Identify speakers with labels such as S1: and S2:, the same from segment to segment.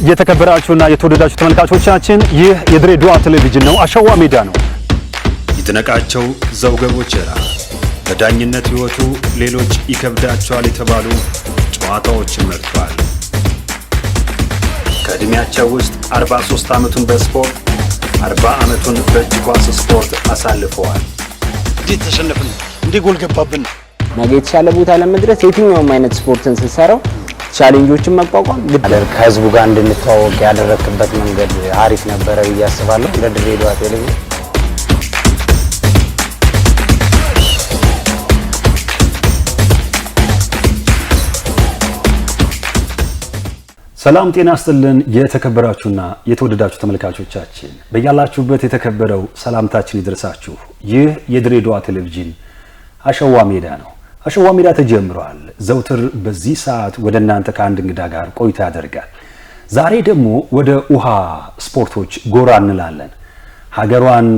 S1: የተከበራችሁና የተወደዳችሁ ተመልካቾቻችን ይህ የድሬዳዋ ቴሌቪዥን ነው። አሸዋ ሜዳ ነው።
S2: ይድነቃቸው ዘውገ ቦቸራ በዳኝነት ህይወቱ ሌሎች ይከብዳቸዋል የተባሉ ጨዋታዎችን መርጧል። ከእድሜያቸው ውስጥ 43 ዓመቱን በስፖርት 40 ዓመቱን በእጅ ኳስ ስፖርት አሳልፈዋል።
S3: እንዴት ተሸነፍን? እንዴት ጎል ገባብን?
S4: ነገ የተሻለ ቦታ ለመድረስ የትኛውም አይነት ስፖርትን ስንሰራው ቻሌንጆችን መቋቋም ከህዝቡ ጋር እንድንተዋወቅ ያደረክበት መንገድ አሪፍ ነበረ ብዬ አስባለሁ። እንደ ድሬዳዋ ቴሌቪዥን
S1: ሰላም ጤና ይስጥልን። የተከበራችሁና የተወደዳችሁ ተመልካቾቻችን በያላችሁበት የተከበረው ሰላምታችን ይድረሳችሁ። ይህ የድሬዳዋ ቴሌቪዥን አሸዋ ሜዳ ነው። አሸዋ ሜዳ ተጀምሯል። ዘውትር በዚህ ሰዓት ወደ እናንተ ከአንድ እንግዳ ጋር ቆይታ ያደርጋል። ዛሬ ደግሞ ወደ ውሃ ስፖርቶች ጎራ እንላለን። ሀገሯን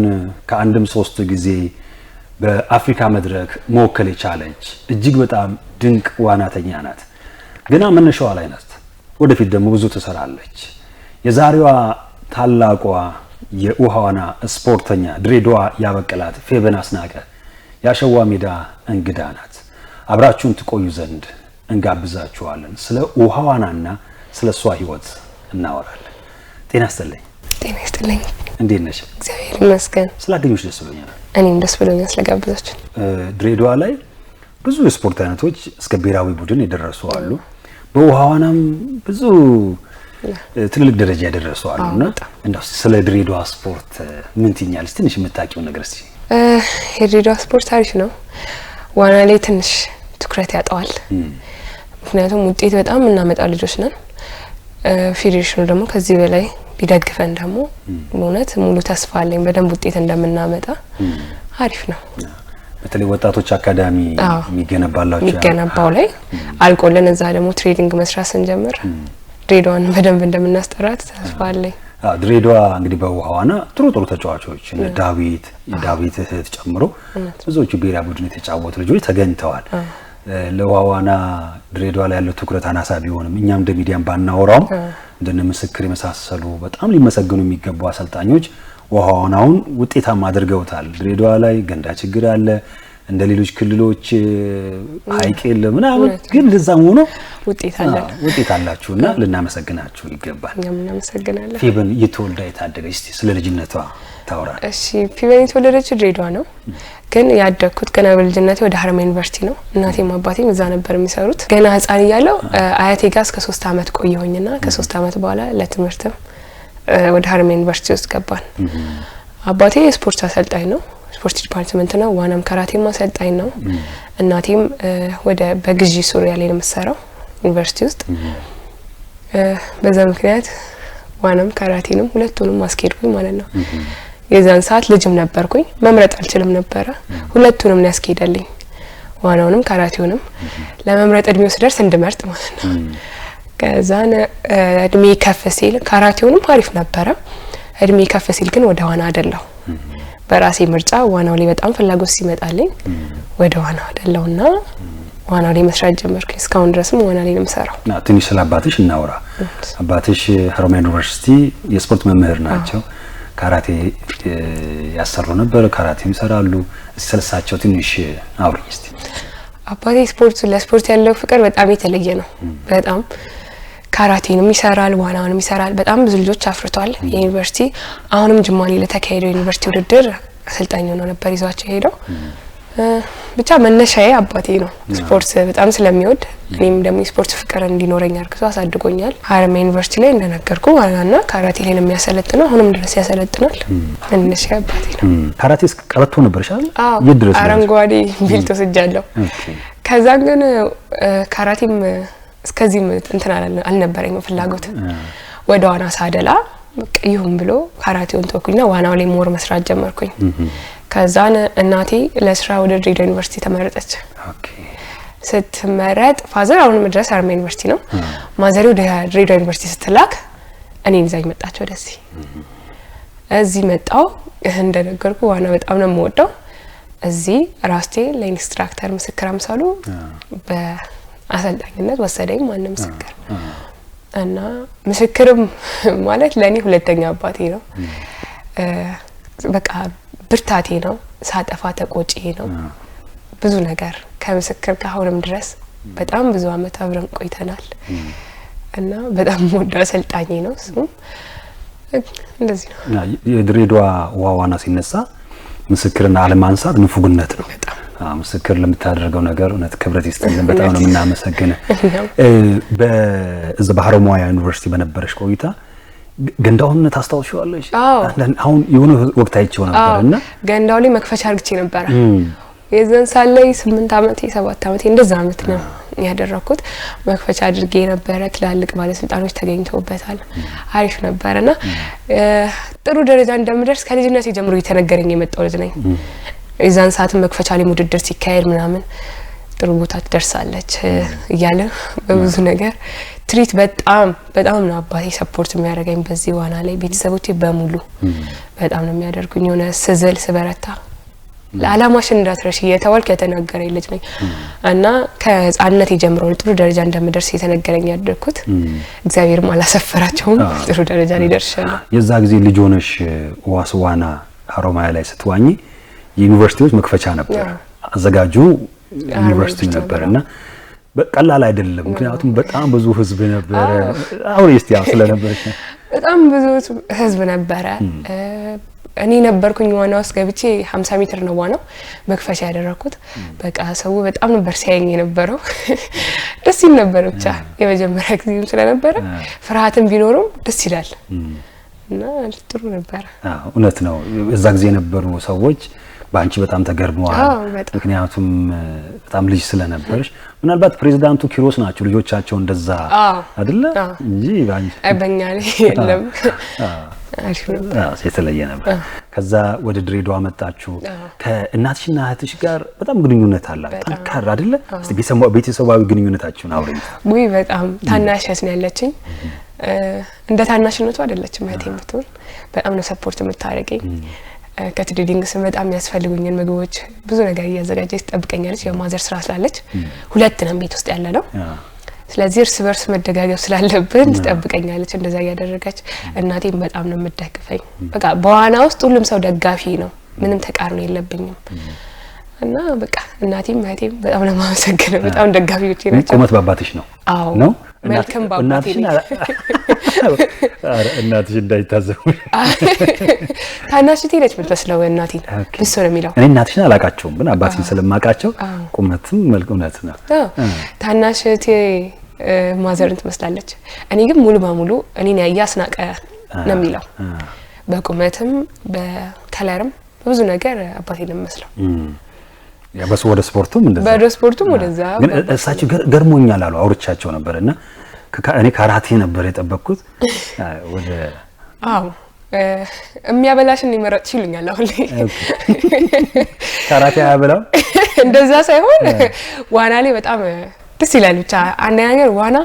S1: ከአንድም ሶስት ጊዜ በአፍሪካ መድረክ መወከል የቻለች እጅግ በጣም ድንቅ ዋናተኛ ናት። ገና መነሻዋ ላይ ናት። ወደፊት ደግሞ ብዙ ትሰራለች። የዛሬዋ ታላቋ የውሃ ዋና ስፖርተኛ ድሬዳዋ ያበቀላት ፌቨን አስናቀ የአሸዋ ሜዳ እንግዳ ናት። አብራችሁን ትቆዩ ዘንድ እንጋብዛችኋለን። ስለ ውሃ ዋናና ስለ እሷ ህይወት እናወራለን። ጤና ይስጥልኝ።
S5: ጤና ይስጥልኝ።
S1: እንዴት ነሽ?
S5: እግዚአብሔር ይመስገን።
S1: ስላገኘሁሽ ደስ ብሎኛል።
S5: እኔም ደስ ብሎኛል ስለጋበዛችሁ።
S1: ድሬዳዋ ላይ ብዙ የስፖርት አይነቶች እስከ ብሔራዊ ቡድን የደረሱ አሉ። በውሃ ዋናም ብዙ ትልልቅ ደረጃ ያደረሱ አሉና እንደው ስለ ድሬዳዋ ስፖርት ምን ትኛለሽ? ትንሽ የምታውቂው ነገር እስቲ።
S5: የድሬዳዋ ስፖርት አሪፍ ነው። ዋና ላይ ትንሽ ትኩረት ያጣዋል። ምክንያቱም ውጤት በጣም እናመጣ ልጆች ነን። ፌዴሬሽኑ ደግሞ ከዚህ በላይ ቢደግፈን ደግሞ እውነት ሙሉ ተስፋ አለኝ በደንብ ውጤት እንደምናመጣ። አሪፍ ነው።
S1: በተለይ ወጣቶች አካዳሚ
S5: የሚገነባው ላይ አልቆልን እዛ ደግሞ ትሬኒንግ መስራት ስንጀምር ድሬዳዋን በደንብ እንደምናስጠራት ተስፋ አለኝ።
S1: ድሬዳዋ እንግዲህ በውሃ ዋና ጥሩ ተጫዋቾች እነ የዳዊት እህት ጨምሮ ብዙዎቹ ብሔራዊ ቡድን የተጫወቱ ልጆች ተገኝተዋል። ለውሃ ዋና ድሬዳዋ ላይ ያለው ትኩረት አናሳ ቢሆንም እኛም እንደ ሚዲያም ባናወራውም እንደነ ምስክር የመሳሰሉ በጣም ሊመሰገኑ የሚገቡ አሰልጣኞች ውሃ ዋናውን ውጤታማ አድርገውታል። ድሬዳዋ ላይ ገንዳ ችግር አለ፣ እንደ ሌሎች ክልሎች ሀይቅ የለም ምናምን፣ ግን ለዛም ሆኖ ውጤት አላችሁና ልናመሰግናችሁ ይገባል።
S5: እናመሰግናለን።
S1: ፌቨን የተወልዳ የታደገች እስቲ ስለ ልጅነቷ ታውራ።
S5: እሺ፣ ፌቨን የተወለደችው ድሬዳዋ ነው፣ ግን ያደግኩት ገና በልጅነቴ ወደ ሀረማያ ዩኒቨርሲቲ ነው። እናቴም አባቴም እዛ ነበር የሚሰሩት። ገና ህፃን እያለሁ አያቴ ጋር እስከ 3 አመት ቆየሁኝና ከ3 አመት በኋላ ለትምህርትም ወደ ሀረማያ ዩኒቨርሲቲ ውስጥ ገባን። አባቴ የስፖርት አሰልጣኝ ነው፣ ስፖርት ዲፓርትመንት ነው። ዋናም ካራቴም አሰልጣኝ ነው። እናቴም ወደ በግዢ ሱሪያ ላይ ነው የምትሰራው ዩኒቨርሲቲ ውስጥ። በዛ ምክንያት ዋናም ካራቴንም ሁለቱንም አስኬድኩኝ ማለት ነው። የዛን ሰዓት ልጅም ነበርኩኝ፣ መምረጥ አልችልም ነበረ። ሁለቱንም ነው ያስኬደልኝ፣ ዋናውንም ካራቴውንም። ለመምረጥ እድሜው ሲደርስ እንድመርጥ ማለት ነው። ከዛን እድሜ ከፍ ሲል ካራቴውንም አሪፍ ነበረ። እድሜ ከፍ ሲል ግን ወደ ዋና አይደለው። በራሴ ምርጫ ዋናው ላይ በጣም ፍላጎት ሲመጣልኝ ወደ ዋናው አይደለውና ዋናው ላይ መስራት ጀመርኩ። እስካሁን ድረስም ዋና ላይ ነው የምሰራው።
S1: ትንሽ ስለ አባትሽ እናውራ። አባትሽ ሀረማያ ዩኒቨርሲቲ የስፖርት መምህር ናቸው። ካራቴ ያሰሩ ነበር፣ ካራቴም ይሰራሉ። ስለሳቸው ትንሽ አውሪኝ እስቲ።
S5: አባቴ ለስፖርት ያለው ፍቅር በጣም የተለየ ነው። በጣም ካራቴንም ይሰራል፣ ዋናውንም ይሰራል። በጣም ብዙ ልጆች አፍርቷል። የዩኒቨርሲቲ አሁንም ጅማኔ ለተካሄደው ዩኒቨርሲቲ ውድድር አሰልጣኝ ሆኖ ነበር ይዟቸው ሄደው። ብቻ መነሻዬ አባቴ ነው። ስፖርት በጣም ስለሚወድ እኔም ደግሞ ስፖርት ፍቅር እንዲኖረኝ አድርጎ አሳድጎኛል። ሀረማያ ዩኒቨርሲቲ ላይ እንደነገርኩ ዋናና ካራቴ ላይ ነው የሚያሰለጥነው። አሁንም ድረስ ያሰለጥናል። መነሻዬ አባቴ ነው።
S1: ካራቴ ቀበቶ ነበርሽ አይደል?
S5: አዎ፣ አረንጓዴ ቢልቶ ስጃለሁ። ከዛ ግን ካራቴም እስከዚህ እንትን አልነበረኝም ፍላጎት። ወደ ዋና ሳደላ ይሁን ብሎ ካራቴውን ተወኩኝና ዋናው ላይ ሞር መስራት ጀመርኩኝ። ከዛን እናቴ ለስራ ወደ ድሬዳዋ ዩኒቨርሲቲ ተመረጠች። ስትመረጥ ፋዘር አሁንም ድረስ ሀረማያ ዩኒቨርሲቲ ነው፣ ማዘሬ ወደ ድሬዳዋ ዩኒቨርሲቲ ስትላክ እኔን ይዛኝ መጣች ወደዚህ። እዚህ መጣው። እንደነገርኩ ዋና በጣም ነው የምወደው። እዚህ ራስቴ ለኢንስትራክተር ምስክር አምሳሉ በአሰልጣኝነት ወሰደኝ። ማንም ምስክር እና ምስክርም ማለት ለኔ ሁለተኛ አባቴ ነው። በቃ ብርታቴ ነው። ሳጠፋ ተቆጪ ነው። ብዙ ነገር ከምስክር ጋር አሁንም ድረስ በጣም ብዙ አመት አብረን ቆይተናል እና በጣም ወዳው አሰልጣኝ ነው። እሱ እንደዚህ ነው።
S1: የድሬዳዋ ዋና ሲነሳ ምስክርና አለማንሳት ንፉግነት ነው። ምስክር ለምታደርገው ነገር እውነት ክብረት ይስጥልን። በጣም ነው የምናመሰግነው። በዛ በሐረማያ ዩኒቨርሲቲ በነበረሽ ቆይታ ገንዳውን ታስታውሻለሽ? አሁን የሆነ ወቅት አይቼው ነበርና
S5: ገንዳው ላይ መክፈቻ አርግቼ ነበር። የዘን ሳለይ 8 አመቴ 7 አመቴ እንደዛ አመት ነው ያደረኩት። መክፈቻ አድርጌ ነበር። ትላልቅ ባለስልጣኖች ተገኝተውበታል። አሪፍ ነበርና ጥሩ ደረጃ እንደምደርስ ከልጅነቴ ጀምሮ እየተነገረኝ የመጣው ልጅ ነኝ። የዛን ሰዓት መክፈቻ ላይ ውድድር ሲካሄድ ምናምን ጥሩ ቦታ ትደርሳለች እያለ በብዙ ነገር ትሪት በጣም ነው አባቴ ሰፖርት የሚያደርገኝ በዚህ ዋና ላይ። ቤተሰቦቼ በሙሉ በጣም ነው የሚያደርጉኝ። የሆነ ስዘል ስበረታ ለዓላማሽን እንዳትረሺ የተባልኩ የተነገረኝ ልጅ ነኝ እና ከህፃንነቴ ጀምሮ ጥሩ ደረጃ እንደምደርስ የተነገረኝ ያደርኩት እግዚአብሔርም አላሰፈራቸውም። ጥሩ ደረጃ ላይ ደርሻለሁ።
S1: የዛ ጊዜ ልጅ ሆነሽ ዋና ሐረማያ ላይ ስትዋኚ የዩኒቨርሲቲዎች መክፈቻ ነበር አዘጋጁ ዩኒቨርሲቲ ነበርና በቀላል አይደለም። ምክንያቱም በጣም ብዙ ህዝብ ነበር። አሁን እስቲ ስለነበርሽ
S5: በጣም ብዙ ህዝብ ነበር። እኔ ነበርኩኝ ዋና ውስጥ ገብቼ 50 ሜትር ነው ዋናው መክፈቻ ያደረኩት። በቃ ሰው በጣም ነበር ሲያየኝ የነበረው። ደስ ይል ነበር። ብቻ የመጀመሪያ ጊዜም ስለነበረ ፍርሃትም ቢኖርም ደስ ይላል እና ጥሩ ነበር።
S1: እውነት ነው። እዛ ጊዜ የነበሩ ሰዎች ባንቺ በጣም ተገርመዋል። ምክንያቱም በጣም ልጅ ስለነበርሽ ምናልባት ፕሬዝዳንቱ ኪሮስ ናቸው ልጆቻቸው እንደዛ አይደለ እንጂ ባንቺ
S5: በእኛ ላይ የለም።
S1: የተለየ ነበር። ከዛ ወደ ድሬዳዋ መጣችሁ። ከእናትሽና እህትሽ ጋር በጣም ግንኙነት አላችሁ ጠንካራ አይደለ? እስቲ ቤተሰባዊ ግንኙነታችሁን አውሪኝ።
S5: ወይ በጣም ታናሽ ነው ያለችኝ። እንደ ታናሽነቱ አይደለችም እህቴ የምትሆን በጣም ነው ሰፖርት የምታደርገኝ። ከትሬዲንግ ስመጣ የሚያስፈልጉኝን ምግቦች ብዙ ነገር እያዘጋጀች ትጠብቀኛለች። የማዘር ስራ ስላለች ሁለት ነን ቤት ውስጥ ያለ ነው። ስለዚህ እርስ በርስ መደጋገፍ ስላለብን ትጠብቀኛለች። እንደዛ እያደረገች እናቴም በጣም ነው የምትደግፈኝ። በቃ በዋና ውስጥ ሁሉም ሰው ደጋፊ ነው። ምንም ተቃርኖ የለብኝም እና በቃ እናቴም እህቴም በጣም ነው የማመሰግነው። በጣም ደጋፊዎቼ ናቸው።
S1: ቁመት ባባትሽ ነው?
S5: አዎ
S1: ነው።
S5: መልካም ባባቴ ነው።
S1: እናትሽ እንዳይታዘቡ
S5: ታናሽቴ ነች የምትመስለው እናቴን እሱ ነው የሚለው።
S1: እኔ እናትሽን አላቃቸውም ግን አባትሽን ስለማቃቸው ቁመትም መልክ እውነት ነው።
S5: ታናሽቴ ማዘርን ትመስላለች። እኔ ግን ሙሉ በሙሉ እኔን ያያስናቀ ነው የሚለው። በቁመትም በከለርም በብዙ ነገር አባቴን ነው የሚመስለው።
S1: ያበስ ወደ ስፖርቱም እንደዛ
S5: በስፖርቱም ወደዛ
S1: ግን እሳቸው ገርሞኛል አሉ አውርቻቸው ነበርና እኔ ካራቴ ነበር የጠበቅኩት ወደ
S5: የሚያበላሽን ይመረጥ ይሉኛል። አሁን ላይ
S1: ካራቴ ያበላው
S5: እንደዛ ሳይሆን ዋና ላይ በጣም ደስ ይላል። ብቻ አንድ ነገር ዋና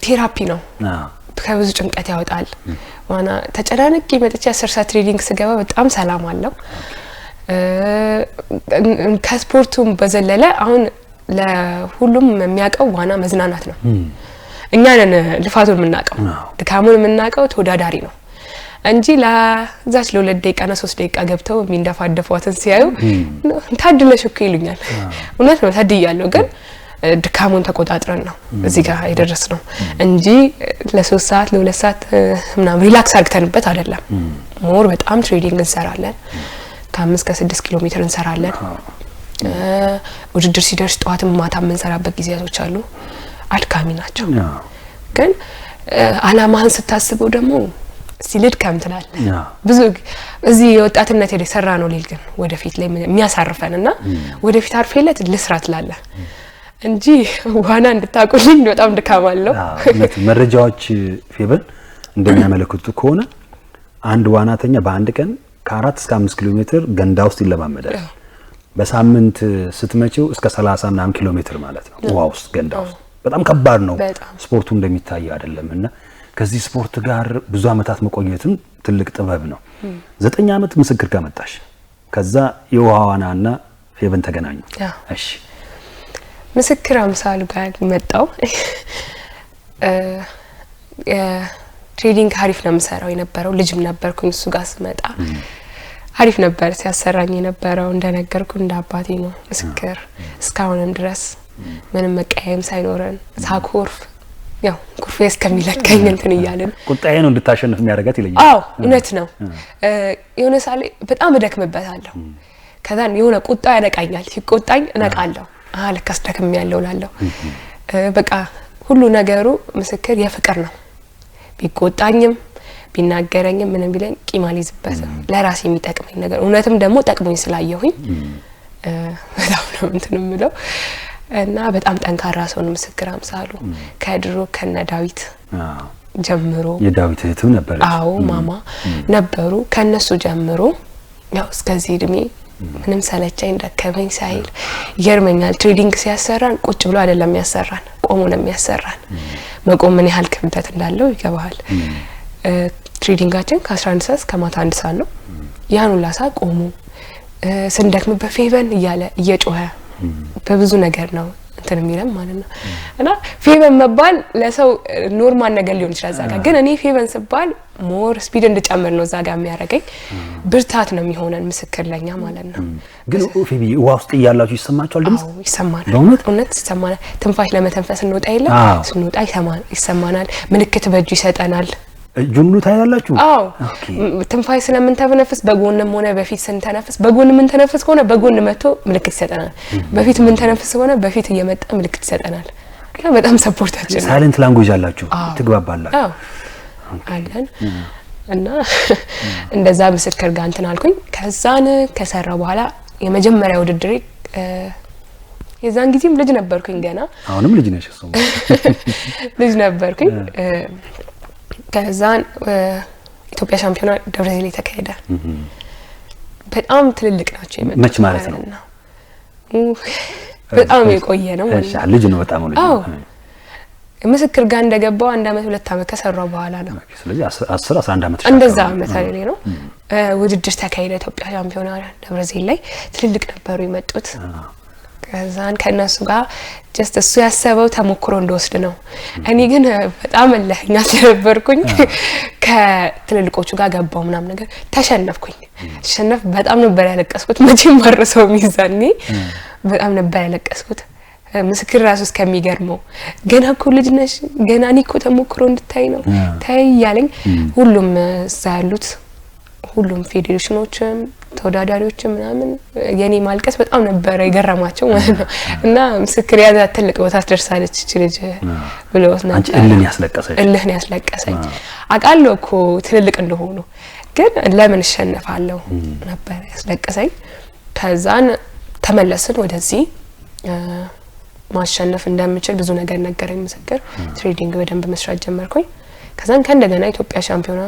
S5: ቴራፒ ነው። ከብዙ ጭንቀት ያወጣል። ዋና ተጨናንቄ መጥቼ 10 ሰዓት ትሬኒንግ ስገባ በጣም ሰላም አለው። ከስፖርቱም በዘለለ አሁን ለሁሉም የሚያውቀው ዋና መዝናናት ነው። እኛ ነን ልፋቱን የምናውቀው ድካሙን የምናውቀው ተወዳዳሪ ነው እንጂ ለዛች ለ2 ደቂቃና 3 ደቂቃ ገብተው የሚንደፋደፏትን ሲያዩ ታድለሽ እኮ ይሉኛል። እውነት ነው ታድያለሁ። ግን ድካሙን ተቆጣጥረን ነው እዚህ ጋር የደረስነው እንጂ ለ3 ሰዓት ለ2 ሰዓት ምናምን ሪላክስ አድርገንበት አይደለም። ሞር በጣም ትሬኒንግ እንሰራለን። ከ5 እስከ 6 ኪሎ ሜትር እንሰራለን። ውድድር ሲደርስ ጠዋትም ማታም እንሰራበት ጊዜያቶች አሉ። አድካሚ ናቸው። ግን አላማህን ስታስበው ደግሞ ሲልድ ከምትላል ብዙ እዚህ የወጣትነት የሰራ ነው ሊል ግን ወደፊት ላይ የሚያሳርፈንና ወደፊት አርፌለት ልስራት ላለ እንጂ ዋና እንድታቆልኝ በጣም ድካም አለው።
S1: መረጃዎች ፌበን እንደሚያመለክቱ ከሆነ አንድ ዋናተኛ በአንድ ቀን ከ4 እስከ 5 ኪሎ ሜትር ገንዳ ውስጥ ይለማመዳል። በሳምንት ስትመጪው እስከ 30 ምናምን ኪሎ ሜትር ማለት ነው ውሃ ውስጥ ገንዳ ውስጥ። በጣም ከባድ ነው ስፖርቱ እንደሚታይ አይደለምና ከዚህ ስፖርት ጋር ብዙ አመታት መቆየትም ትልቅ ጥበብ ነው። 9 አመት ምስክር ከመጣሽ ከዛ የውሃ ዋናና ፌበን ተገናኙ። እሺ
S5: ምስክር አምሳሉ ጋር መጣው። ትሬዲንግ አሪፍ ነው የምሰራው የነበረው ልጅም ነበርኩኝ እሱ ጋር ስመጣ አሪፍ ነበር ሲያሰራኝ የነበረው እንደነገርኩ እንደ አባቴ ነው ምስክር እስካሁንም ድረስ ምንም መቀየም ሳይኖረን ሳኮርፍ ያው ኩርፌ እስከሚለቀኝ እንትን ይያልን
S1: ቁጣዬ ነው እንድታሸንፍ የሚያደርጋት ይለኛል
S5: አዎ እውነት ነው የሆነ ሳለ በጣም እደክምበታለሁ ከዛን የሆነ ቁጣ ያነቃኛል ሲቆጣኝ እነቃለሁ ለካስ ደክም ያለው ላለው በቃ ሁሉ ነገሩ ምስክር የፍቅር ነው ቢቆጣኝም ቢናገረኝም ምንም ቢለኝ ቂማሊዝበት ለራሴ የሚጠቅመኝ ነገር እውነትም ደግሞ ጠቅሞኝ ስላየሁኝ በጣም ነው እንትንም ብለው እና በጣም ጠንካራ ሰው ነው ምስክር አምሳሉ ከድሮ ከነ ዳዊት ጀምሮ
S1: የዳዊት እህትም ነበረች
S5: አዎ ማማ ነበሩ ከነሱ ጀምሮ ያው እስከዚህ እድሜ ምንም ሰለቸኝ ደከመኝ ሳይል ይገርመኛል ትሬዲንግ ሲያሰራን ቁጭ ብሎ አይደለም ያሰራን ቆሞ ነው የሚያሰራን መቆም ምን ያህል ክብደት እንዳለው ይገባል ትሬዲንጋችን ከ11 ሰዓት እስከ ማታ 1 ሰዓት ነው ያን ሁላ ሰዓት ቆሞ ስንደክም በፌቨን እያለ እየጮኸ በብዙ ነገር ነው እንትን የሚለም ማለት ነው እና ፌቨን መባል ለሰው ኖርማል ነገር ሊሆን ይችላል ዛጋ ግን እኔ ፌቨን ስባል ሞር ስፒድ እንድጨምር ነው ዛጋ የሚያረጋኝ ብርታት ነው የሚሆነን ምስክር ለኛ ማለት ነው
S1: ግን ፌቢ ውስጥ ያላችሁ ይሰማችኋል ድምጽ
S5: ይሰማናል እውነት ይሰማናል ትንፋሽ ለመተንፈስ እንወጣ የለም ስንወጣ ይሰማናል ምልክት በእጁ ይሰጠናል
S1: ጁምሉ ታያላችሁ
S5: ትንፋሽ ስለምንተነፍስ በጎንም ሆነ በፊት ስንተነፍስ በጎን ምን ተነፍስ ሆነ በጎን መጥቶ ምልክት ይሰጠናል በፊት ምን ተነፍስ ሆነ በፊት እየመጣ ምልክት ይሰጠናል በጣም ሰፖርታችን
S1: ሳይለንት ላንጉዌጅ አላችሁ ትግባባላችሁ
S5: አለን እና እንደዛ ምስክር ጋር እንትን አልኩኝ ከዛን ከሰራው በኋላ የመጀመሪያ ውድድሬ የዛን ጊዜም ልጅ ነበርኩኝ ገና
S1: አሁንም ልጅ ነሽ እሱ
S5: ልጅ ነበርኩኝ ከዛን ኢትዮጵያ ሻምፒዮና ደብረዘይት ላይ ተካሄደ በጣም ትልልቅ ናቸው የመጡት
S1: መች ማለት ነው
S5: በጣም የቆየ ነው
S1: እሺ ልጅ ነው በጣም ልጅ ነው
S5: ምስክር ጋር እንደገባው 1 አመት 2 አመት ከሰራው በኋላ ነው
S1: ስለዚህ 10 11 አመት
S5: እንደዛ አመት ላይ ነው ውድድር ተካሄደ ኢትዮጵያ ሻምፒዮና ደብረዘይት ላይ ትልልቅ ነበሩ የመጡት ከዛን ከነሱ ጋር ጀስት እሱ ያሰበው ተሞክሮ እንደወስድ ነው እኔ ግን በጣም ለኛ ስለነበርኩኝ ከትልልቆቹ ጋር ገባው ምናም ነገር ተሸነፍኩኝ ተሸነፍ በጣም ነበር ያለቀስኩት መቼም ማረሰው ሚዛኔ በጣም ነበር ያለቀስኩት ምስክር ራሱ እስከሚገርመው ገና እኮ ልጅ ነሽ ገና እኔ እኮ ተሞክሮ እንድታይ ነው ታይ ያለኝ ሁሉም ያሉት ሁሉም ፌዴሬሽኖችም ተወዳዳሪዎችም ምናምን የኔ ማልቀስ በጣም ነበር የገረማቸው ማለት ነው እና ምስክር ያዛ ትልቅ ቦታ ደርሳለች እቺ ልጅ ብለውት ነው
S1: አንቺ እልህን ያስለቀሰኝ
S5: አቃለው እኮ ትልልቅ እንደሆኑ ግን ለምን እሸነፋለሁ ነበር ያስለቀሰኝ ከዛን ተመለስን ወደዚህ ማሸነፍ እንደምችል ብዙ ነገር ነገረኝ ምስክር ትሬዲንግ በደንብ መስራት ጀመርኩኝ ከዛን ከእንደገና ኢትዮጵያ ሻምፒዮና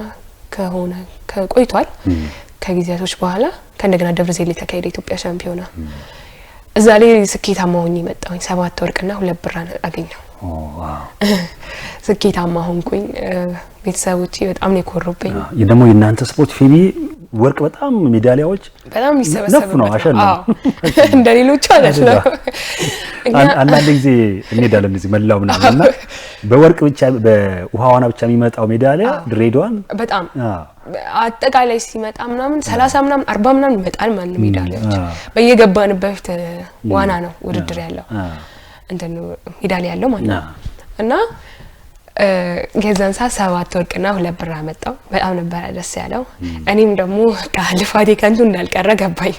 S5: ከሆነ ከቆይቷል ከጊዜያቶች በኋላ ከእንደገና ደብረዘይት ላይ ተካሄደ ኢትዮጵያ ሻምፒዮና እዛ ላይ ስኬታማ ሆኜ መጣሁኝ 7 ወርቅና 2 ብር አገኘሁ ስኬታማ ሆንኩኝ ቤተሰቦቼ በጣም ነው የኮሩብኝ
S1: ደግሞ የናንተ ስፖርት ፊቢ ወርቅ በጣም ሜዳሊያዎች
S5: በጣም ይሰበሰቡ
S1: ነው አሸነፍ
S5: እንደሌሎቹ አይደለም
S1: አንዳንድ ጊዜ እንሄዳለን እንደዚህ መላው ምናምንና በወርቅ ብቻ በውሃዋና ብቻ የሚመጣው ሜዳሊያ ድሬዳዋን
S5: በጣም አጠቃላይ ሲመጣ ምናምን 30 ምናምን 40 ምናምን ይመጣል ማለት ሜዳሊያዎች በየገባንበት ዋና ነው ውድድር ያለው እንትን ሜዳሊያ ያለው ማለት ነው እና የዛን 7 ወርቅና 2 ብር አመጣው በጣም ነበር ደስ ያለው እኔም ደግሞ ልፋቴ ከንቱ እንዳልቀረ ገባኝ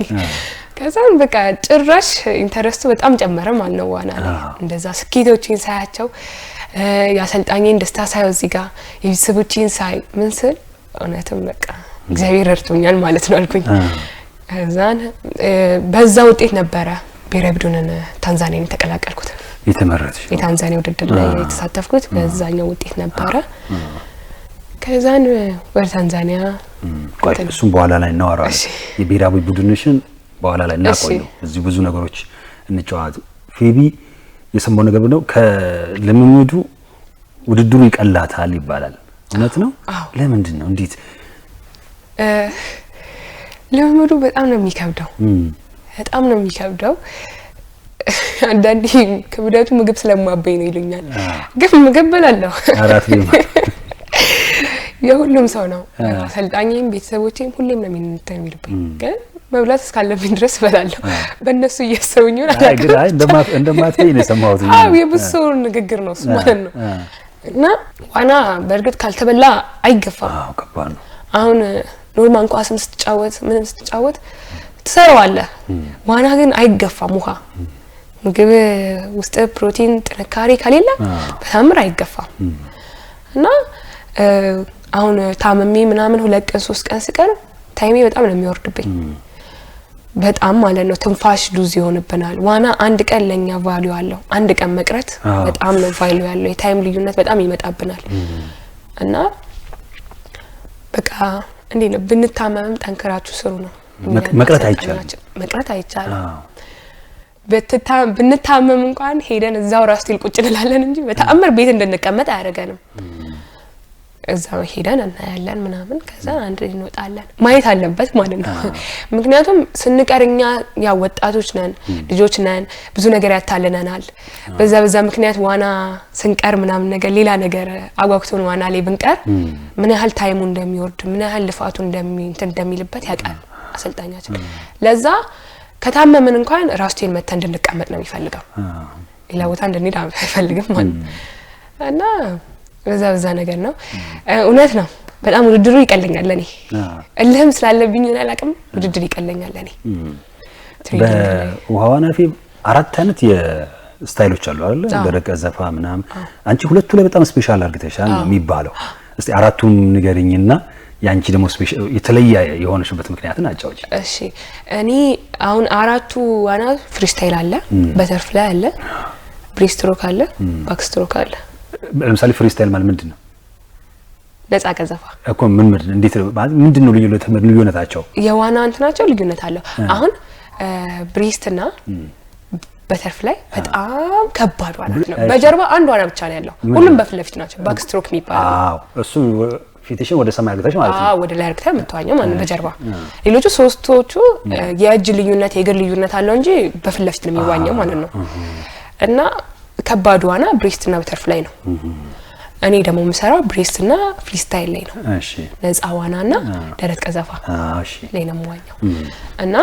S5: ከዛን በቃ ጭራሽ ኢንተረስቱ በጣም ጨመረ ማለት ነው ዋና ላይ እንደዛ ስኬቶችን ሳያቸው ያሰልጣኝን ደስታ ሳይው እዚህ ጋር የቤተሰቦቼን ሳይ ምን ስል እውነትም በቃ እግዚአብሔር ረድቶኛል ማለት ነው አልኩኝ ከዛን በዛ ውጤት ነበረ ብሔራዊ ቡድንን ታንዛኒያን ተቀላቀልኩት
S1: የተመረጥሽ
S5: የታንዛኒያ ውድድር ላይ የተሳተፍኩት በዛኛው ውጤት ነበረ ከዛን ወደ ታንዛኒያ
S1: ቆይ እሱም በኋላ ላይ እናወራለን የብሔራዊ ቡድንሽን በኋላ ላይ እናቆየው እዚህ ብዙ ነገሮች እንጫወት ፊቢ የሰማው ነገር ነው ከልምምዱ ውድድሩ ይቀላታል ይባላል እውነት ነው ለምንድን ነው እንዴት ልምምዱ በጣም ነው የሚከብደው በጣም ነው የሚከብደው አንዳንዴ ክብደቱ ምግብ ስለማበይ ነው ይሉኛል ግን ምግብ በላለሁ አራት
S5: የሁሉም ሰው ነው አሰልጣኝም ቤተሰቦቼም ሁሌም ነው የሚሉብኝ ግን መብላት እስካለብኝ ድረስ እበላለሁ በእነሱ እያሰሩኝ ነው
S1: አይ እንደማትይ ነው የሰማሁት
S5: የብዙ ንግግር ነው እሱ ማለት ነው እና ዋና በእርግጥ ካልተበላ አይገፋም
S1: ከባድ ነው
S5: አሁን ኖርማል ኳስም ስትጫወት ምንም ስትጫወት ትሰራዋለህ ዋና ግን አይገፋም ውሃ ምግብ ውስጥ ፕሮቲን ጥንካሬ ከሌለ በታምር አይገፋም እና አሁን ታመሜ ምናምን 2 ቀን 3 ቀን ስቀር ታይሜ በጣም ነው የሚወርድብኝ በጣም ማለት ነው ትንፋሽ ሉዝ ይሆንብናል ዋና አንድ ቀን ለኛ ቫልዩ አለው አንድ ቀን መቅረት በጣም ነው ቫልዩ ያለው የታይም ልዩነት በጣም ይመጣብናል እና በቃ እንዴ ነው ብንታመምም ጠንክራችሁ ስሩ ነው መቅረት አይቻልም ብንታመም እንኳን ሄደን እዛው ራስቲል ቁጭ እንላለን እንጂ በተአምር ቤት እንድንቀመጥ አያረጋንም እዛው ሄደን እናያለን ምናምን ከዛ አንድ እንወጣለን ማየት አለበት ማለት ነው ምክንያቱም ስንቀርኛ ያ ወጣቶች ነን ልጆች ነን ብዙ ነገር ያታለናል በዛ ምክንያት ዋና ስንቀር ምናምን ነገር ሌላ ነገር አጓግቶን ዋና ላይ ብንቀር ምን ያህል ታይሙ እንደሚወርድ ምን ያህል ልፋቱ እንደሚልበት ያውቃል አሰልጣኛችን ለዛ ከታመምን እንኳን ራስቴን መተ እንድንቀመጥ ነው የሚፈልገው ሌላ ቦታ እንድንሄድ አይፈልግም ማለት እና በዛ ነገር ነው እውነት ነው በጣም ውድድሩ ይቀለኛል ለኔ እልህም ስላለብኝ ነው አላቅም ውድድር ይቀለኛል ለኔ
S1: በውሃዋና ፊ 4 አይነት የስታይሎች አሉ አይደል ደረቀ ዘፋ ምናምን አንቺ ሁለቱ ላይ በጣም ስፔሻል አርግተሻል ነው የሚባለው እስቲ አራቱም ንገሪኝና ያንቺ ደግሞ ስፔሻል የተለየ የሆነሽበት ምክንያትን አጫውጪ
S5: እሺ እኔ አሁን አራቱ ዋና ፍሪስታይል አለ በተርፍላይ አለ ብሬስትሮክ አለ ባክስትሮክ አለ
S1: ለምሳሌ ፍሪስታይል ማለት ምንድነው
S5: ነፃ ቀዘፋ
S1: እኮ ምን እንዴት ምንድነው ልዩነታቸው
S5: የዋና እንትናቸው ልዩነት አለው አሁን ብሬስትና በተርፍላይ በጣም ከባድ ዋና ነው በጀርባ አንድ ዋና ብቻ ነው ያለው ሁሉም በፊት ለፊት ናቸው ባክስትሮክ የሚባለው
S1: አዎ እሱ ፊትሽን ወደ ሰማይ አርግተሽ ማለት ነው
S5: ወደ ላይ አርግተሽ የምትዋኘው ማለት በጀርባ ሌሎቹ ሶስቶቹ የእጅ ልዩነት የእግር ልዩነት አለው እንጂ በፊት ለፊት ነው የሚዋኘው ማለት ነው እና ከባድ ዋና ብሬስትና በተርፍላይ ነው እኔ ደግሞ የምሰራው ብሬስትና ፍሪስታይል ላይ ነው
S1: እሺ
S5: ነፃ ዋናና ደረቅ ቀዘፋ
S1: እሺ
S5: ላይ ነው የምዋኘው እና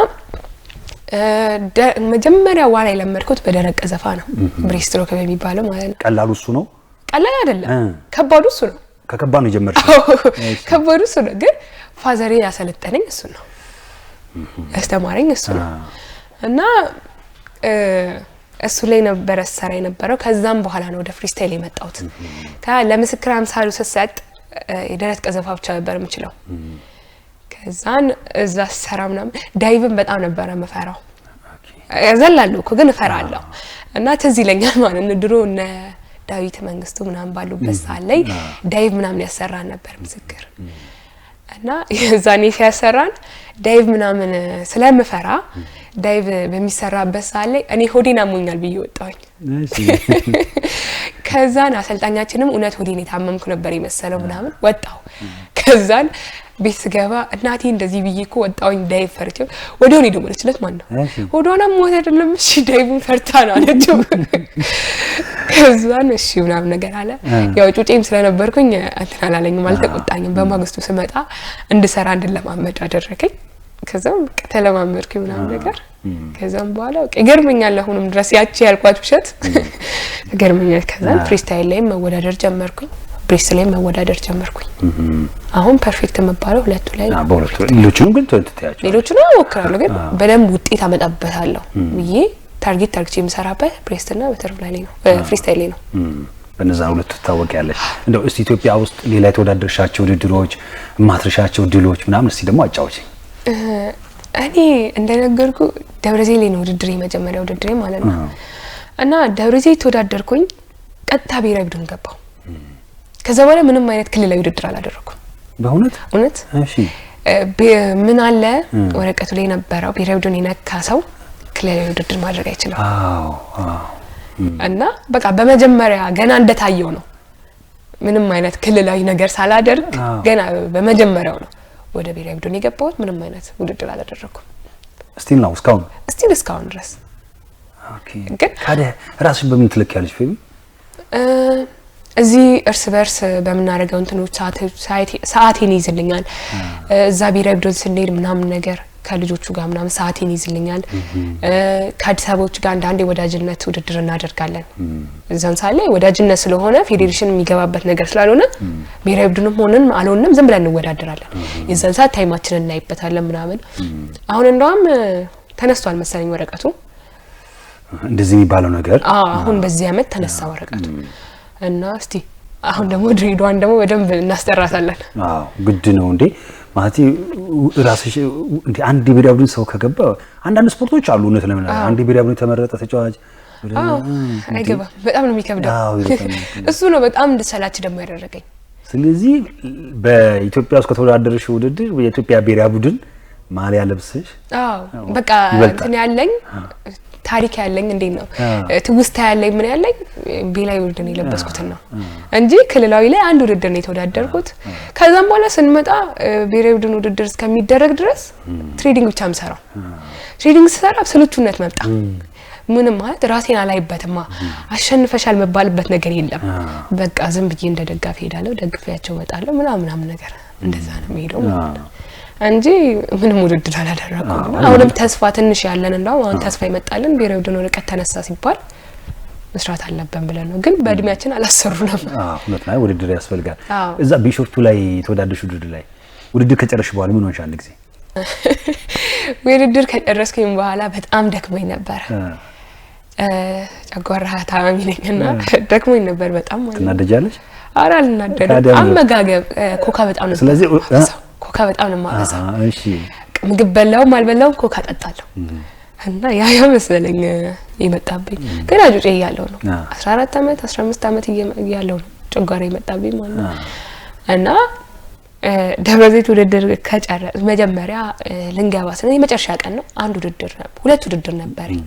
S5: መጀመሪያ ዋና የለመድኩት በደረቅ ቀዘፋ ነው ብሬስትሮክ በሚባለው ማለት ነው
S1: ቀላሉ እሱ ነው
S5: ቀላል አይደለም ከባዱ እሱ ነው
S1: ከከባድ ነው የጀመርሽው
S5: ከባዱ እሱ ነው ግን ፋዘሬ ያሰለጠነኝ እሱ ነው አስተማረኝ እሱ ነው እና እሱ ላይ ነበር ሰራ የነበረው ከዛም በኋላ ነው ወደ ፍሪስታይል የመጣሁት ለምስክር አምሳሉ ሰሰጥ የደረቅ ቀዘፋ ብቻ ነበር የምችለው ከዛን እዛ ሰራምና ዳይቭን በጣም ነበር መፈራው ያዘላሉ እኮ ግን እፈራለሁ እና ትዝ ይለኛል ማለት ነው ድሮ እነ ዳዊት መንግስቱ ምናምን ባሉበት ሰዓት ላይ ዳይቭ ምናምን ያሰራን ነበር ምስክር እና የዛኔ ሲያሰራን ዳይቭ ምናምን ስለምፈራ ዳይቭ በሚሰራበት ሰዓት ላይ እኔ ሆዴን አሞኛል ብዬ ወጣሁኝ ከዛን አሰልጣኛችንም እውነት ሆዴን የታመምኩ ነበር የመሰለው ምናምን ወጣው ከዛን ቤት ስገባ እናቴ እንደዚህ ብዬኮ ወጣውኝ ዳይቭ ፈርቼው ወዲያው ነው ደሞለችለት ማለት ነው ሆዷና ሞት አይደለም እሺ ዳይቭን ፈርታ ነው አለችው ከዛን እሺ ምናምን ነገር አለ ያው ጩጬም ስለነበርኩኝ አትናላለኝም አልተቆጣኝም በማግስቱ ስመጣ እንድሰራ እንድለማመድ አደረገኝ ከዛም ከተለማመድኩ ምናምን ነገር ከዛም በኋላ ይገርመኛል አሁንም ድረስ ያቺ ያልኳት ብሸት ይገርመኛል ከዛን ፍሪስታይል ላይ መወዳደር ጀመርኩኝ ብሬስት ላይ መወዳደር ጀመርኩኝ አሁን ፐርፌክት መባለው ሁለቱ ላይ ነው
S1: በሁለቱ ሌሎቹን ግን ተንትያቸው
S5: ሌሎቹን አወክራለሁ ግን በደንብ ውጤት አመጣበታለሁ ብዬ ታርጌት የምሰራበት ብሬስትና በተርፍላይ ላይ ነው በፍሪስታይል ላይ ነው
S1: በነዛ ሁለቱ ታወቂያለሽ እንደው እስቲ ኢትዮጵያ ውስጥ ሌላ የተወዳደርሻቸው ውድድሮች ማትረሻቸው ድሎች ምናምን እስቲ ደግሞ አጫውቺኝ
S5: እኔ እንደነገርኩ ደብረዘይት ላይ ነው ውድድሬ መጀመሪያ ውድድሬ ማለት ነው እና ደብረዘይት ተወዳደርኩኝ ቀጥታ ብሔራዊ ቡድን ገባው ከዛ በኋላ ምንም አይነት ክልላዊ ውድድር አላደረኩም በእውነት እሺ ምን አለ ወረቀቱ ላይ ነበረው ብሔራዊ ቡድን የነካ ሰው ክልላዊ ውድድር ማድረግ አይችልም እና በቃ በመጀመሪያ ገና እንደታየው ነው ምንም አይነት ክልላዊ ነገር ሳላደርግ ገና በመጀመሪያው ነው ወደ ብሔራዊ ቡድን የገባሁት ምንም አይነት ውድድር አላደረኩም
S1: ስቲል ነው
S5: እስካሁን ድረስ
S1: ኦኬ ግን ታዲያ ራስሽ በምን ትለኪያለሽ ፌቢ
S5: እዚህ እርስ በርስ በመናረጋው እንትኖች ሰዓቴን ይዝልኛል እዛ ብሔራዊ ቡድን ስንሄድ ምናምን ነገር ከልጆቹ ጋር ምናምን ሰዓቴን ይዝልኛል ከአዲስ አበባዎች ጋር አንዳንዴ ወዳጅነት ውድድር እናደርጋለን እዛን ሳለ ወዳጅነት ስለሆነ ፌዴሬሽን የሚገባበት ነገር ስላልሆነ ብሔራዊ ቡድንም ሆነን አልሆነም ዝም ብለን እንወዳደራለን የዛን ሰዓት ታይማችንን እናይበታለን ምናምን አሁን እንደውም ተነስቷል መሰለኝ ወረቀቱ
S1: እንደዚህ የሚባለው ነገር
S5: አሁን በዚህ አመት ተነሳ ወረቀቱ እና እስቲ አሁን ደግሞ ድሬዳዋን ደግሞ በደንብ እናስጠራታለን
S1: ግድ ነው እንዴ ማለት ራስሽ እንዴ አንድ ብሔራዊ ቡድን ሰው ከገባ አንዳንድ ስፖርቶች አሉ እውነት ለምን አንድ ብሔራዊ ቡድን ተመረጠ ተጫዋች
S5: አይገባም በጣም ነው የሚከብደው እሱ ነው በጣም እንድሰላች ደግሞ ያደረገኝ
S1: ስለዚህ በኢትዮጵያ ውስጥ ከተወዳደረሽ ውድድር የኢትዮጵያ ብሔራዊ ቡድን ማሊያ ለብሰሽ
S5: በቃ እንትን ያለኝ ታሪክ ያለኝ እንዴ ነው ትውስታ ያለኝ ምን ያለኝ ብሔራዊ ቡድን የለበስኩት ነው እንጂ ክልላዊ ላይ አንድ ውድድር ነው የተወዳደርኩት ከዛም በኋላ ስንመጣ ብሔራዊ ቡድን ውድድር እስከሚደረግ ድረስ ትሬዲንግ ብቻ ምሰራው ትሬዲንግ ስሰራ ስልቹነት መጣ ምንም ማለት ራሴን አላይበትማ አሸንፈሻል መባልበት ነገር የለም በቃ ዝም ብዬ እንደደጋፊ ሄዳለሁ ደግፊያቸው ወጣለሁ ምናምን ነገር እንደዛ ነው የሚሄደው እንጂ ምንም ውድድር አላደረኩም አሁንም ተስፋ ትንሽ ያለን እንደው አሁን ተስፋ ይመጣልን ብሔራዊ ቡድን ወረቀት ተነሳ ሲባል መስራት አለብን ብለን ነው ግን በእድሜያችን አላሰሩንም
S1: ሁለት ላይ ውድድር ያስፈልጋል እዛ ቢሾፍቱ ላይ ተወዳደርሽ ውድድር ላይ ውድድር ከጨረሽ በኋላ ምን ሆነሽ አንድ ጊዜ
S5: ውድድር ከጨረስኩኝ በኋላ በጣም ደክሞኝ ነበር ጨጓራ ታማሚ ነኝና ደክሞኝ ነበር በጣም ማለት
S1: ትናደጃለሽ
S5: አልናደድም አመጋገብ ኮካ በጣም ነው ስለዚህ ኮካ በጣም ነው ማበዛ
S1: እሺ
S5: ምግብ በላው ማልበላው ኮካ ጠጣለሁ እና ያ መሰለኝ ይመጣብኝ ግን አጁጬ ያለው ነው 14 አመት 15 አመት ያለው ነው ጨጓራ ይመጣብኝ ማለት ነው እና ደብረዘይት ውድድር ከጨረስ መጀመሪያ ልንገባ ስለዚህ መጨረሻ ቀን ነው አንድ ውድድር ነበር ሁለት ውድድር ነበርኝ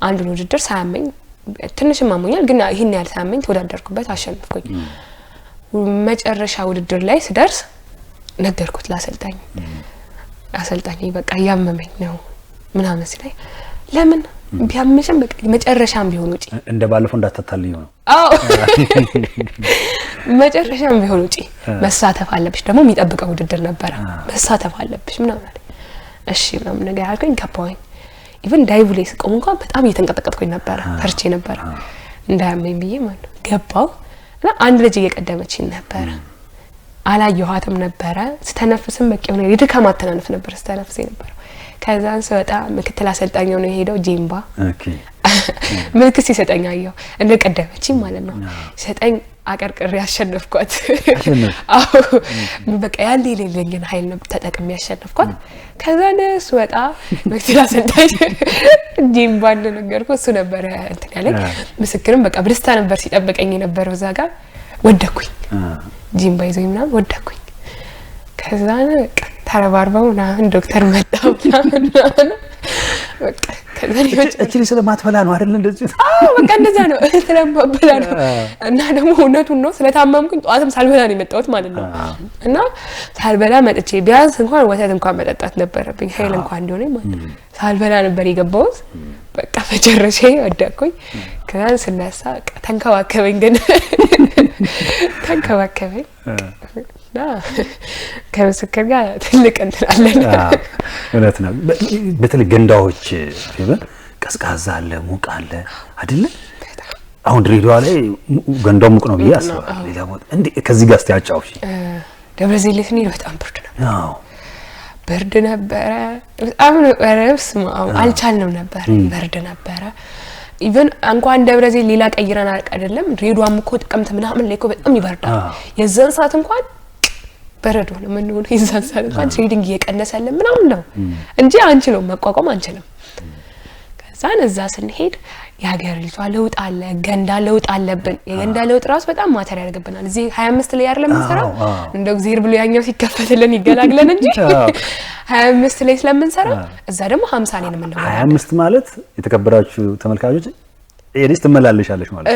S5: አንድ ውድድር ሳያመኝ ትንሽም አሞኛል ግን ይሄን ያህል ሳያመኝ ተወዳደርኩበት አሸነፍኩኝ መጨረሻ ውድድር ላይ ስደርስ ነገርኩት ለአሰልጣኝ በቃ ያመመኝ ነው ምናምን ሲለኝ ለምን ቢያምሽም በቃ መጨረሻም ቢሆን ውጪ
S1: እንደባለፈው እንዳታታልኝ ነው
S5: መጨረሻም ቢሆን ውጪ መሳተፍ አለብሽ ደግሞ የሚጠብቀው ውድድር ነበር መሳተፍ አለብሽ ምናምን እሺ ምናምን ነገር አልከኝ ገባኝ ኢቭን ዳይቭ ላይ ስቆም እንኳን በጣም እየተንቀጠቀጥኩኝ ነበር ፈርቼ ነበር እንዳያመኝ ብዬ ማለት ገባው እና አንድ ልጅ እየቀደመችኝ ነበር አላየኋትም ነበር ስተነፍስም በቃ የሆነ የድካም አተናነፍ ነበር ስተነፍስ ነበር ከዛን ስወጣ ምክትል አሰልጣኝ ነው የሄደው ጂምባ ኦኬ ምልክት ሲሰጠኝ አየሁ እንደቀደመችኝ ማለት ነው ሲሰጠኝ አቀርቅሬ ያሸነፍኳት አዎ በቃ ያለ የሌለኝን ኃይል ነው ተጠቅሜ ያሸነፍኳት ከዛን ስወጣ ምክትል አሰልጣኝ ጂምባ እንደነገርኩ እሱ ነበር እንትን ያለኝ ምስክርም በቃ በደስታ ነበር ሲጠብቀኝ ነበር እዛ ጋር ወደኩኝ ጂምባ ይዞኝ ምናምን ወደኩኝ ከዛን ተረባርበው ምናምን ዶክተር መጣው ምናምን በቃ ከዛን
S1: እቺ ስለማትበላ ነው አይደል እንደዚህ
S5: በቃ እንደዛ ነው ስለማትበላ ነው እና ደግሞ እውነቱን ነው ስለታመምኩኝ ጧትም ሳልበላ ነው የመጣሁት ማለት ነው እና ሳልበላ መጥቼ ቢያንስ እንኳን ወተት እንኳን መጠጣት ነበረብኝ ኃይል እንኳን እንዲሆነኝ ማለት ሳልበላ ነበር የገባሁት በቃ መጨረሻ ወደኩኝ ከዛን ስነሳ ተንከባከበኝ ግን ተንከባከበኝ ከምስክር ጋር ትልቅ እንትን አለን
S1: እውነት ነው በተለይ ገንዳዎች ይበል ቀዝቃዛ አለ ሙቅ አለ አይደል አሁን ድሬዳዋ ላይ ገንዳው ሙቅ ነው ብዬ አስባለሁ ሌላ ቦታ እንዴ ከዚህ ጋር እስቲያጫውሽ
S5: ደብረዘይት ነው በጣም ብርድ ነው አዎ ብርድ ነበረ በጣም ረብስ አልቻልንም ነበር ብርድ ነበረ ኢቭን እንኳን ደብረዘይት ሌላ ቀይረን አይደለም ድሬዳዋም እኮ ጥቅምት ምናምን ላይ እኮ በጣም ይበርዳል የዛን ሰዓት እንኳን በረዶ ነው ምን ሆነ የዛን ሰዓት እንኳን ትሬዲንግ እየቀነሰልን ምናምን ነው እንጂ አንችልም መቋቋም አንችልም ከዛን እዛ ስንሄድ ያገሪቷ ለውጥ አለ ገንዳ ለውጥ አለብን የገንዳ ለውጥ ራስ በጣም ማተር ያደርግብናል እዚህ 25 ላይ አይደለም እንሰራው እንደው እግዚአብሔር ብሎ ያኛው ሲከፈትልን ይገላግለን እንጂ 25 ላይ ስለምንሰራ እዛ ደግሞ 50 ላይ ነው የምንለው
S1: 25 ማለት የተከበራችሁ ተመልካቾች ኤዲስ ትመላለሻለሽ ማለት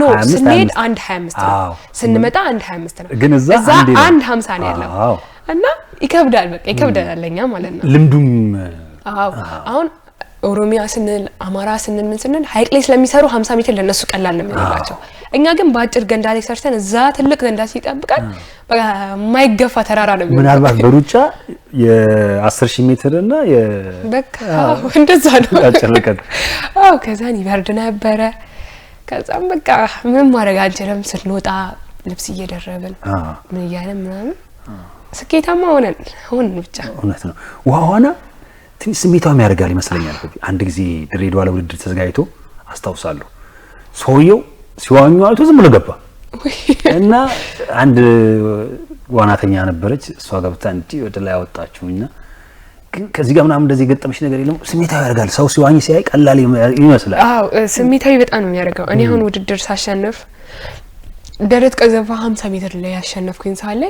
S5: ኖ ስንሄድ አንድ 25 ነው ስንመጣ አንድ 25 ነው
S1: ግን እዛ
S5: አንድ 50 ነው ያለው እና ይከብዳል በቃ ይከብዳል ለኛ ማለት ነው
S1: ልምዱም
S5: አዎ አሁን ኦሮሚያ ስንል አማራ ስንል ምን ስንል ሀይቅ ላይ ስለሚሰሩ 50 ሜትር ለነሱ ቀላል ነው የሚሆንላቸው። እኛ ግን በአጭር ገንዳ ላይ ሰርተን እዛ ትልቅ ገንዳ ሲጠብቀን በቃ የማይገፋ ተራራ ነው የሚሆነው።
S1: ምናልባት በሩጫ የ10000 ሜትር እና
S5: በቃ እንደዛ ነው
S1: አጨረቀን።
S5: ከዛን ይበርድ ነበረ። ከዛም በቃ ምንም ማድረግ አንችልም። ስንወጣ ልብስ እየደረብን ምን እያለን ምናምን ስኬታማ ሆነን ብቻ
S1: እውነት ነው። ውሃዋና ትንሽ ስሜታውም ያደርጋል ይመስለኛል። አንድ ጊዜ ድሬዳዋ ለውድድር ተዘጋጅቶ አስታውሳለሁ። ሰውየው ሲዋኙ አይቶ ዝም ብሎ ገባ እና አንድ ዋናተኛ ነበረች፣ እሷ ገብታ እንጂ ወደ ላይ አወጣችውና ግን ከዚህ ጋር ምናምን እንደዚህ ገጠመሽ ነገር የለም? ስሜታዊ ያደርጋል። ሰው ሲዋኝ ሲያይ ቀላል ይመስላል።
S5: ስሜታዊ በጣም ነው የሚያደርገው። እኔ አሁን ውድድር ሳሸንፍ ደረት ቀዘፋ 50 ሜትር ላይ ያሸነፍኩኝ ሳለ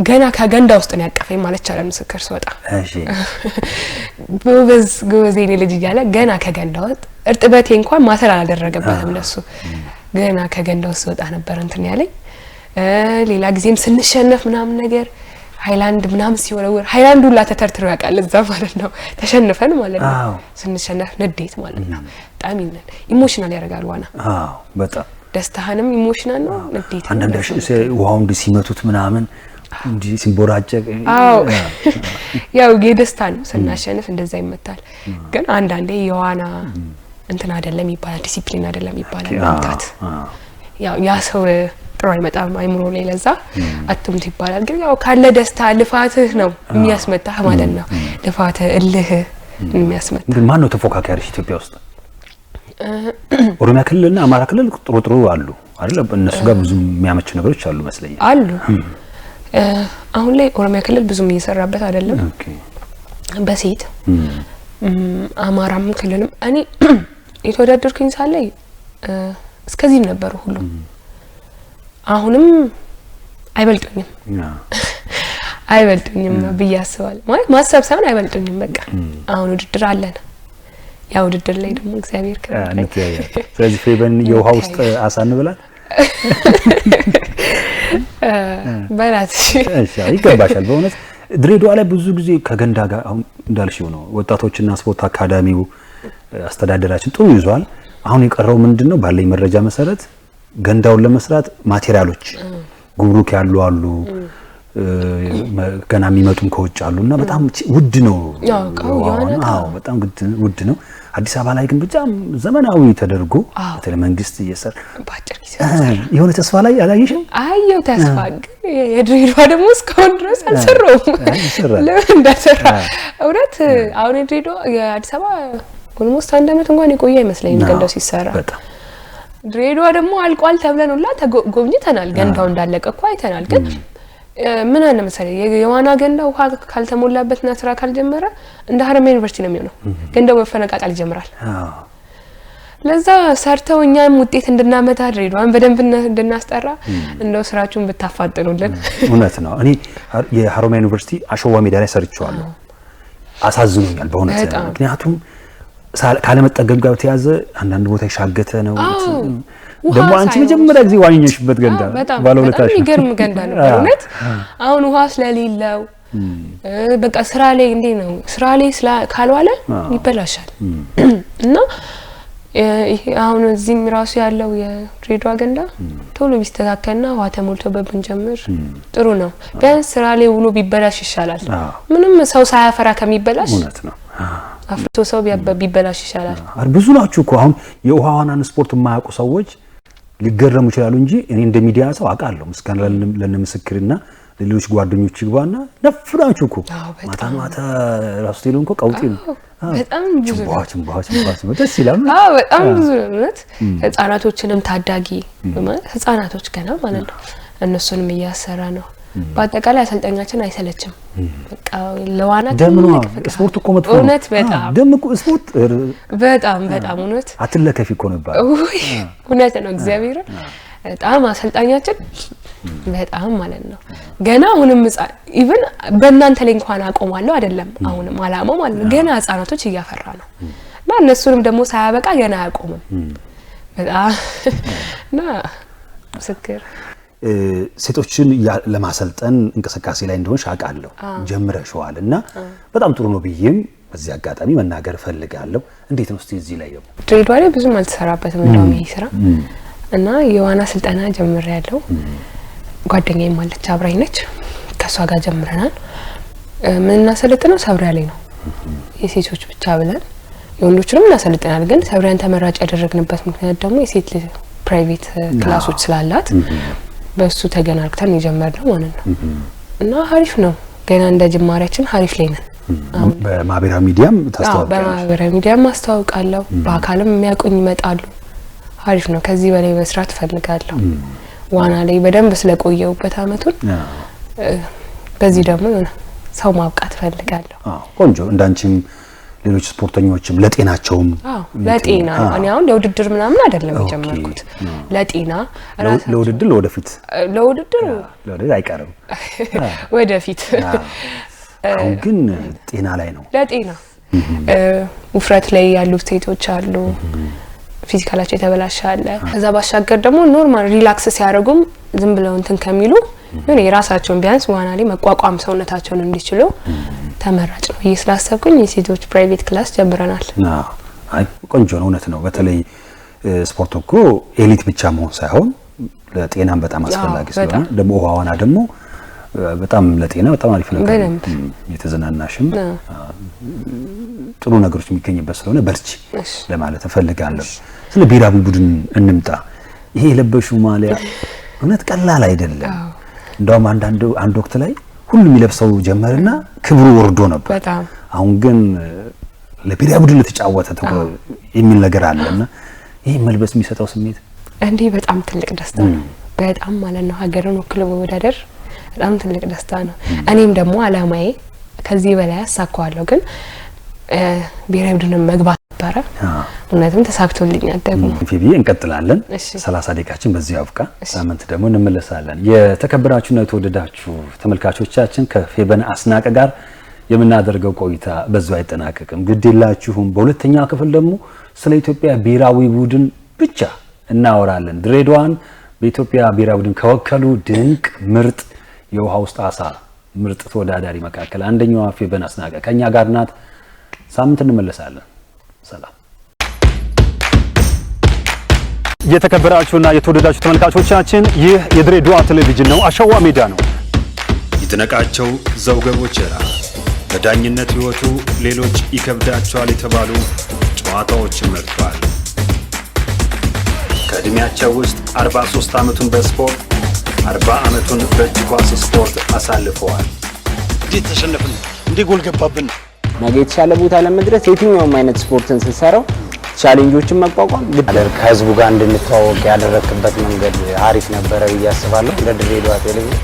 S5: ገና ከገንዳ ውስጥ ነው ያቀፈኝ ማለት ይቻላል። ምስክር ስወጣ
S1: እሺ
S5: ጎበዝ የኔ ልጅ እያለ ገና ከገንዳ ውስጥ እርጥበቴ እንኳን ማሰር አላደረገበትም ለሱ። ገና ከገንዳ ውስጥ ወጣ ነበር እንትን ያለኝ። ሌላ ጊዜም ስንሸነፍ ምናምን ነገር ሃይላንድ ምናምን ሲወረወር ሃይላንዱ ላ ተተርትሮ ያውቃል እዛ ማለት ነው። ተሸንፈን ማለት ነው። ስንሸነፍ ንዴት ማለት ነው። በጣም ኢሞሽናል ያደርጋል ዋና።
S1: በጣም
S5: ደስታህንም ኢሞሽናል ነው ንዴት።
S1: አንዳንድ ውሃው እንዲህ ሲመቱት ምናምን እንዲህ ሲንቦራጨቅ
S5: ያው የደስታ ነው። ስናሸንፍ እንደዛ ይመታል። ግን አንዳንዴ የዋና እንትን አይደለም ይባላል፣ ዲሲፕሊን አይደለም ይባላል። መምታት ያው ያ ሰው ጥሩ አይመጣም አይምሮ ላይ ለዛ አትምት ይባላል። ግን ያው ካለ ደስታ ልፋትህ ነው የሚያስመታህ ማለት ነው። ልፋትህ እልህ የሚያስመታ።
S1: ግን ማን ነው ተፎካካሪሽ ኢትዮጵያ ውስጥ? ኦሮሚያ ክልልና አማራ ክልል ጥሩ አሉ አይደል? እነሱ ጋር ብዙ የሚያመች ነገሮች አሉ መስለኝ
S5: አሉ። አሁን ላይ ኦሮሚያ ክልል ብዙም እየሰራበት አይደለም። በሴት አማራም ክልልም እኔ የተወዳደርኩኝ ሳለ እስከዚህም ነበሩ ሁሉ። አሁንም አይበልጡኝም ብዬ አስባለሁ። ማለት ማሰብ ሳይሆን አይበልጡኝም። በቃ አሁን ውድድር አለን። ያ ውድድር ላይ ደግሞ እግዚአብሔር ከረዳኝ።
S1: ስለዚህ ፌበን የውሃ ውስጥ አሳን ብላል
S5: በላት
S1: እሺ ይገባሻል። በእውነት ድሬዳዋ ላይ ብዙ ጊዜ ከገንዳ ጋር አሁን እንዳልሽው ነው። ወጣቶችና ስፖርት አካዳሚው አስተዳደራችን ጥሩ ይዟል። አሁን የቀረው ምንድነው? ባለኝ መረጃ መሰረት ገንዳውን ለመስራት ማቴሪያሎች ጉምሩክ ያሉ አሉ፣ ገና የሚመጡም ከውጭ አሉና በጣም ውድ ነው። በጣም ውድ ነው። አዲስ አበባ ላይ ግን በጣም ዘመናዊ ተደርጎ በተለይ መንግስት እየሰራ
S5: ባጭር ጊዜ
S1: የሆነ ተስፋ ላይ አላየሽም?
S5: አየው ተስፋ። ግን የድሬዳዋ ደግሞ እስካሁን ድረስ አልሰራውም። ለምን እንዳሰራ እውነት። አሁን የድሬዳዋ የአዲስ አበባ ኦልሞስት 1 አመት እንኳን የቆየ አይመስለኝም ገንዳው ሲሰራ። ድሬዳዋ ደግሞ አልቋል ተብለን ሁላ ተጎብኝተናል። ገንዳው እንዳለቀ እኮ አይተናል። ግን ምን አለ መሰለኝ የዋና ገንዳ ውሃ ካልተሞላበትና ስራ ካልጀመረ እንደ ሀረማያ ዩኒቨርሲቲ ነው የሚሆነው። ገንዳው መፈነቃቀል ይጀምራል። ለዛ ሰርተው እኛም ውጤት እንድናመጣ ድሬዳዋን በደንብ እንድናስጠራ እንደው ስራችሁን ብታፋጥኑልን።
S1: እውነት ነው። እኔ የሀረማያ ዩኒቨርሲቲ አሸዋ ሜዳ ላይ ሰርቻለሁ። አሳዝኖኛል በእውነት። ምክንያቱም ካለመጠገብ ጋር ተያዘ አንዳንድ ቦታ ይሻገተ ነው። ደግሞ አንቺ መጀመሪያ ጊዜ ዋኝኝሽበት ገንዳ ባለውለታሽ
S5: በጣም ይገርም ገንዳ ነው በእውነት። አሁን ውሃ ስለሌለው በቃ ስራ ላይ እንዴ ነው ስራ ላይ ካልዋለ ይበላሻል። እና አሁን እዚህም ራሱ ያለው የድሬዳዋ ገንዳ ቶሎ ቢስተካከልና ውሃ ተሞልቶበት ብንጀምር ጥሩ ነው። ቢያንስ ስራ ላይ ውሎ ቢበላሽ ይሻላል። ምንም ሰው ሳያፈራ ከሚበላሽ
S1: እውነት ነው።
S5: አፍርቶ ሰው ቢበላሽ ይሻላል።
S1: ብዙ ናችሁ እኮ አሁን የውሃ ዋናን ስፖርት የማያውቁ ሰዎች ሊገረሙ ይችላሉ እንጂ እኔ እንደ ሚዲያ ሰው አውቃለሁ። ምስጋና ለነምስክርና ለሌሎች ጓደኞች ይግባና ነፍራችሁ እኮ ማታ ራሱ ቴሌ እንኳን ቀውጤ ነው።
S5: በጣም ብዙ
S1: ነው። ደስ ይላል።
S5: በጣም ብዙ ነው። ህፃናቶችንም ታዳጊ ማለት ህፃናቶች ገና ማለት ነው እነሱንም እያሰራ ነው። በአጠቃላይ አሰልጣኛችን አይሰለችም። በቃ ለዋና
S1: ስፖርት እኮ መጥፎ
S5: ነው። በጣም
S1: እኮ ስፖርት
S5: በጣም እውነት
S1: አትለከፊ እኮ ነው ባል።
S5: እውነት ነው። እግዚአብሔር በጣም አሰልጣኛችን በጣም ማለት ነው። ገና አሁንም ኢቭን በእናንተ ላይ እንኳን አቆማለሁ አይደለም። አሁንም አላማው ማለት ነው ገና ህፃናቶች እያፈራ ነው እና እነሱንም ደግሞ ሳያበቃ ገና አያቆምም። በጣም እና ምስክር
S1: ሴቶችን ለማሰልጠን እንቅስቃሴ ላይ እንደሆንሽ አውቃለሁ። ጀምረሽዋል እና በጣም ጥሩ ነው ብዬም በዚህ አጋጣሚ መናገር ፈልጋለሁ። እንዴት ነው እስቲ እዚህ ላይ ደግሞ
S5: ድሬዳዋ ላይ ብዙም አልተሰራበትም እንደውም ይሄ ስራ እና የዋና ስልጠና ጀምሬያለሁ። ጓደኛዬም አለች አብራኝ ነች። ከሷ ጋር ጀምረናል። ምን እናሰልጥነው ሰብሪያ ላይ ነው የሴቶች ብቻ ብለን የወንዶችንም እናሰልጥናል። ግን ሰብሪያን ተመራጭ ያደረግንበት ምክንያት ደግሞ የሴት ፕራይቬት ክላሶች ስላላት በሱ ተገናርክተን የጀመርነው ማለት ነው። እና አሪፍ ነው። ገና እንደ ጅማሬያችን አሪፍ ላይ ነን።
S1: በማህበራዊ ሚዲያም ታስተዋውቃለሁ።
S5: በማህበራዊ ሚዲያም አስተዋውቃለሁ። በአካልም የሚያቆኝ ይመጣሉ። አሪፍ ነው። ከዚህ በላይ መስራት ፈልጋለሁ። ዋና ላይ በደንብ ስለቆየውበት አመቱን በዚህ ደግሞ ሰው ማብቃት ፈልጋለሁ።
S1: ቆንጆ እንዳንቺም ሌሎች ስፖርተኞችም ለጤናቸውም
S5: ለጤና እኔ አሁን ለውድድር ምናምን አይደለም የጀመርኩት ለጤና
S1: ለውድድር
S5: ለውድድር
S1: አይቀርም
S5: ወደፊት
S1: አሁን ግን ጤና ላይ ነው።
S5: ለጤና ውፍረት ላይ ያሉ ሴቶች አሉ ፊዚካላቸው የተበላሸ አለ። ከዛ ባሻገር ደግሞ ኖርማል ሪላክስ ሲያደርጉም ዝም ብለው እንትን ከሚሉ ምን የራሳቸውን ቢያንስ ዋና ላይ መቋቋም ሰውነታቸውን እንዲችሉ ተመራጭ ነው ስላሰብኩኝ የሴቶች ፕራይቬት ክላስ ጀምረናል።
S1: አይ ቆንጆ ነው። እውነት ነው። በተለይ ስፖርት እኮ ኤሊት ብቻ መሆን ሳይሆን ለጤናም በጣም አስፈላጊ ስለሆነ ደግሞ ዋና ደግሞ በጣም ለጤና በጣም አሪፍ ነገር ነው። የተዘናናሽም ጥሩ ነገሮች የሚገኝበት ስለሆነ በርቺ ለማለት እፈልጋለሁ። ስለ ብሔራዊ ቡድን እንምጣ። ይሄ የለበሽው ማሊያ እውነት ቀላል አይደለም። እንደውም አንድ ወቅት ላይ ሁሉም ይለብሰው ጀመርና ክብሩ ወርዶ ነበር።
S5: በጣም
S1: አሁን ግን ለብሔራዊ ቡድን ለተጫወተ የሚል ነገር አለና ይሄ መልበስ የሚሰጠው ስሜት
S5: እንዴ በጣም ትልቅ ደስታ ነው። በጣም ማለት ነው ሀገርን ወክሎ መወዳደር በጣም ትልቅ ደስታ ነው። እኔም ደግሞ አላማዬ ከዚህ በላይ አሳካዋለሁ። ግን ብሔራዊ ቡድን መግባት ነበረ። እውነትም ተሳክቶልኛል። ደግሞ
S1: ፊቢ እንቀጥላለን። 30 ደቂቃችን በዚህ ያብቃ። ሳምንት ደግሞ እንመለሳለን። የተከበራችሁና የተወደዳችሁ ተመልካቾቻችን ከፌበን አስናቀ ጋር የምናደርገው ቆይታ በዛው አይጠናቀቅም። ግዴላችሁም በሁለተኛ ክፍል ደግሞ ስለ ኢትዮጵያ ብሔራዊ ቡድን ብቻ እናወራለን። ድሬዳዋን በኢትዮጵያ ብሔራዊ ቡድን ከወከሉ ድንቅ ምርጥ የውሃ ውስጥ አሳ ምርጥ ተወዳዳሪ መካከል አንደኛዋ ፌበን አስናቀ ከኛ ጋር ናት። ሳምንት እንመለሳለን። ሰላም። የተከበራችሁና የተወደዳችሁ ተመልካቾቻችን ይህ የድሬዳዋ ቴሌቪዥን ነው። አሸዋ ሜዳ ነው።
S2: ይድነቃቸው ዘውገ ቦቸራ በዳኝነት ህይወቱ ሌሎች ይከብዳቸዋል የተባሉ ጨዋታዎችን መርጧል። ከእድሜያቸው ውስጥ 43 ዓመቱን በስፖርት 40 ዓመቱን በእጅ ኳስ ስፖርት አሳልፈዋል።
S3: እንዴት ተሸነፍን? እንዴት ጎል ገባብን?
S4: ነገ የተሻለ ቦታ ለመድረስ የትኛውም አይነት ስፖርትን ስትሰራው ቻሌንጆችን መቋቋም ከህዝቡ ጋር እንድንተዋወቅ ያደረክበት መንገድ አሪፍ ነበረ ብዬ አስባለሁ። ለድሬዳዋ ቴሌቪዥን